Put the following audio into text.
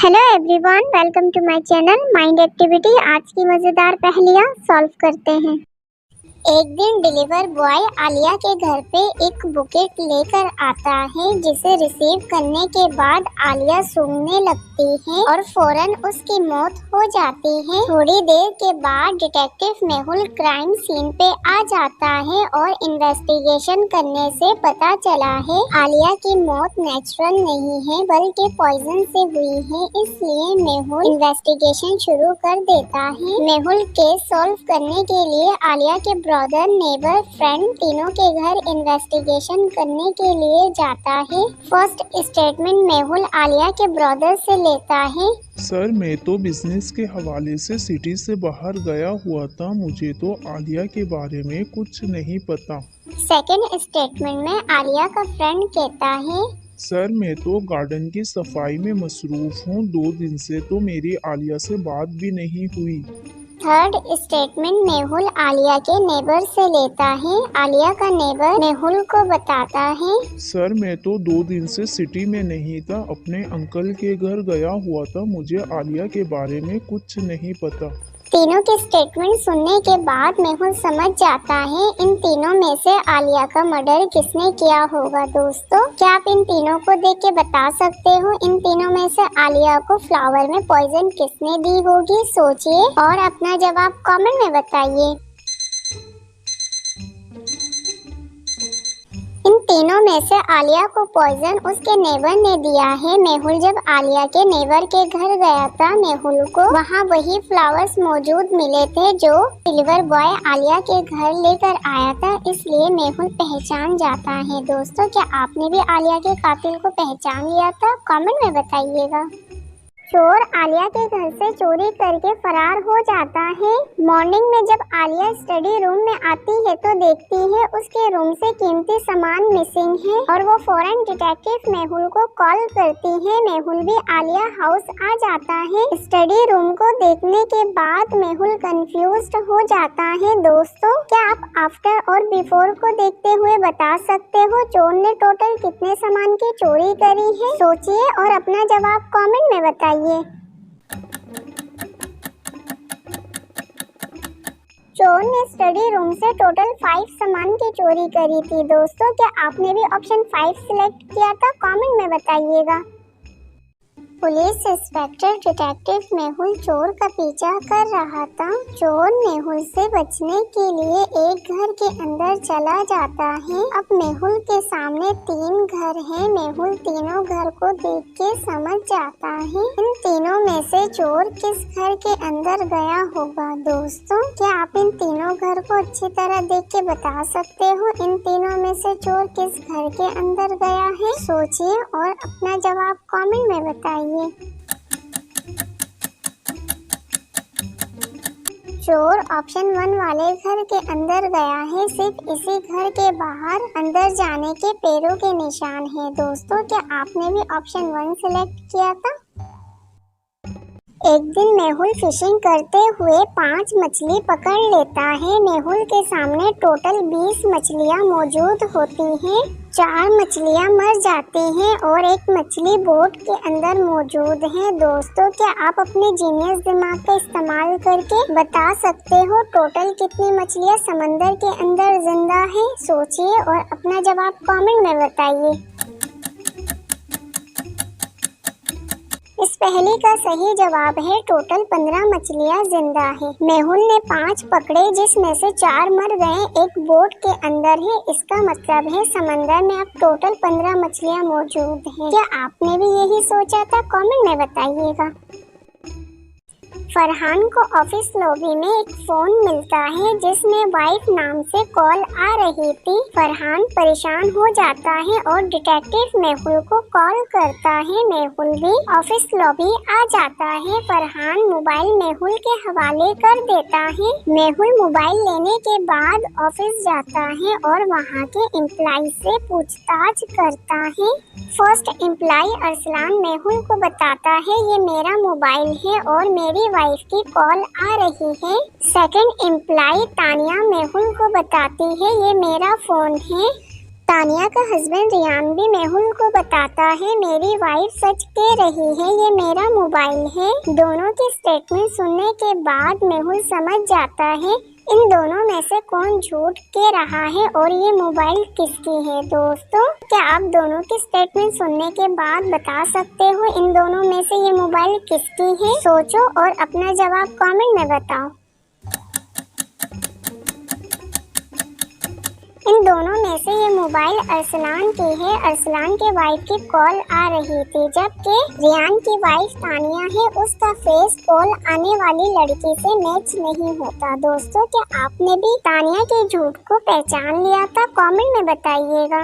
Hello everyone, welcome to my channel mind activity. आज की मज़ेदार पहेलियाँ सॉल्व करते हैं। एक दिन डिलीवर बॉय आलिया के घर पे एक बुकेट लेकर आता है, जिसे रिसीव करने के बाद आलिया सूंघने लगती है और फौरन उसकी मौत हो जाती है। थोड़ी देर के बाद डिटेक्टिव मेहुल क्राइम सीन पे आ जाता है और इन्वेस्टिगेशन करने से पता चला है आलिया की मौत नेचुरल नहीं है बल्कि पॉइजन से हुई है। इसलिए मेहुल इन्वेस्टिगेशन शुरू कर देता है। मेहुल केस सॉल्व करने के लिए आलिया के ब्रदर, नेबर, फ्रेंड तीनों के घर इन्वेस्टिगेशन करने के लिए जाता है। फर्स्ट स्टेटमेंट मेहुल आलिया के ब्रदर से लेता है। सर, मैं तो बिजनेस के हवाले से सिटी से बाहर गया हुआ था, मुझे तो आलिया के बारे में कुछ नहीं पता। सेकंड स्टेटमेंट में आलिया का फ्रेंड कहता है, सर, मैं तो गार्डन की सफाई में मसरूफ हूँ, 2 दिन से तो मेरी आलिया से बात भी नहीं हुई। थर्ड स्टेटमेंट मेहुल आलिया के नेबर से लेता है। आलिया का नेबर मेहुल को बताता है, सर, मैं तो 2 दिन से सिटी में नहीं था, अपने अंकल के घर गया हुआ था, मुझे आलिया के बारे में कुछ नहीं पता। तीनों के स्टेटमेंट सुनने के बाद मेहुल समझ जाता है इन तीनों में से आलिया का मर्डर किसने किया होगा। दोस्तों, क्या आप इन तीनों को देख के बता सकते हो इन तीनों में से आलिया को फ्लावर में पॉइजन किसने दी होगी? सोचिए और अपना जवाब कमेंट में बताइए। इन तीनों में से आलिया को पॉइजन उसके नेबर ने दिया है। मेहुल जब आलिया के नेबर के घर गया था, मेहुल को वहाँ वही फ्लावर्स मौजूद मिले थे जो डिलीवर बॉय आलिया के घर लेकर आया था, इसलिए मेहुल पहचान जाता है। दोस्तों, क्या आपने भी आलिया के कातिल को पहचान लिया था? कमेंट में बताइएगा। चोर आलिया के घर से चोरी करके फरार हो जाता है। मॉर्निंग में जब आलिया स्टडी रूम में आती है तो देखती है उसके रूम से कीमती सामान मिसिंग है और वो फौरन डिटेक्टिव मेहुल को कॉल करती है। मेहुल भी आलिया हाउस आ जाता है। स्टडी रूम को देखने के बाद मेहुल कंफ्यूज्ड हो जाता है। दोस्तों, क्या आप आफ्टर और बिफोर को देखते हुए बता सकते हो चोर ने टोटल कितने सामान की चोरी करी है? सोचिए और अपना जवाब कमेंट में बताइए। चोर ने स्टडी रूम से टोटल 5 सामान की चोरी करी थी। दोस्तों, क्या आपने भी ऑप्शन 5 सिलेक्ट किया था? कमेंट में बताइएगा। पुलिस इंस्पेक्टर डिटेक्टिव मेहुल चोर का पीछा कर रहा था। चोर मेहुल से बचने के लिए एक घर के अंदर चला जाता है। अब मेहुल के सामने 3 घर हैं। मेहुल तीनों घर को देख के समझ जाता है इन तीनों में से चोर किस घर के अंदर गया होगा। दोस्तों, क्या आप इन तीनों घर को अच्छी तरह देख के बता सकते हो इन तीनों में से चोर किस घर के अंदर गया है? सोचिए और अपना जवाब कमेंट में बताइए। चोर ऑप्शन 1 वाले घर के अंदर गया है। सिर्फ इसी घर के बाहर अंदर जाने के पैरों के निशान हैं। दोस्तों, क्या आपने भी ऑप्शन 1 सिलेक्ट किया था? एक दिन मेहुल फिशिंग करते हुए 5 मछली पकड़ लेता है। मेहुल के सामने टोटल 20 मछलियाँ मौजूद होती हैं। 4 मछलियाँ मर जाती हैं और एक मछली बोट के अंदर मौजूद है। दोस्तों, क्या आप अपने जीनियस दिमाग का इस्तेमाल करके बता सकते हो टोटल कितनी मछलियाँ समंदर के अंदर जिंदा है? सोचिए और अपना जवाब कमेंट में बताइए। इस पहेली का सही जवाब है टोटल 15 मछलियाँ जिंदा है। मेहुल ने 5 पकड़े जिसमें से 4 मर गए, एक बोट के अंदर है। इसका मतलब है समंदर में अब टोटल 15 मछलियाँ मौजूद हैं। क्या आपने भी यही सोचा था? कमेंट में बताइएगा। फरहान को ऑफिस लॉबी में एक फोन मिलता है जिसमें वाइफ नाम से कॉल आ रही थी। फरहान परेशान हो जाता है और डिटेक्टिव मेहुल को कॉल करता है। मेहुल भी ऑफिस लॉबी आ जाता है। फरहान मोबाइल मेहुल के हवाले कर देता है। मेहुल मोबाइल लेने के बाद ऑफिस जाता है और वहाँ के एम्प्लॉय से पूछताछ करता है। फर्स्ट एम्प्लॉय अरसलान मेहुल को बताता है ये मेरा मोबाइल है और मेरी वाइफ की कॉल आ रही है। सेकंड एम्प्लॉय तानिया मेहुल को बताती है ये मेरा फोन है। तानिया का हस्बैंड रियान भी मेहुल को बताता है मेरी वाइफ सच कह रही है, ये मेरा मोबाइल है। दोनों की स्टेटमेंट सुनने के बाद मेहुल समझ जाता है इन दोनों में से कौन झूठ कह रहा है और ये मोबाइल किसकी है। दोस्तों, क्या आप दोनों की स्टेटमेंट सुनने के बाद बता सकते हो इन दोनों में से ये मोबाइल किसकी है? सोचो और अपना जवाब कमेंट में बताओ। इन दोनों में से ये मोबाइल अरसलान की है। अरसलान के वाइफ की कॉल आ रही थी, जबकि रियान की वाइफ तानिया है, उसका फेस कॉल आने वाली लड़की से मैच नहीं होता। दोस्तों, क्या आपने भी तानिया के झूठ को पहचान लिया था? कमेंट में बताइएगा।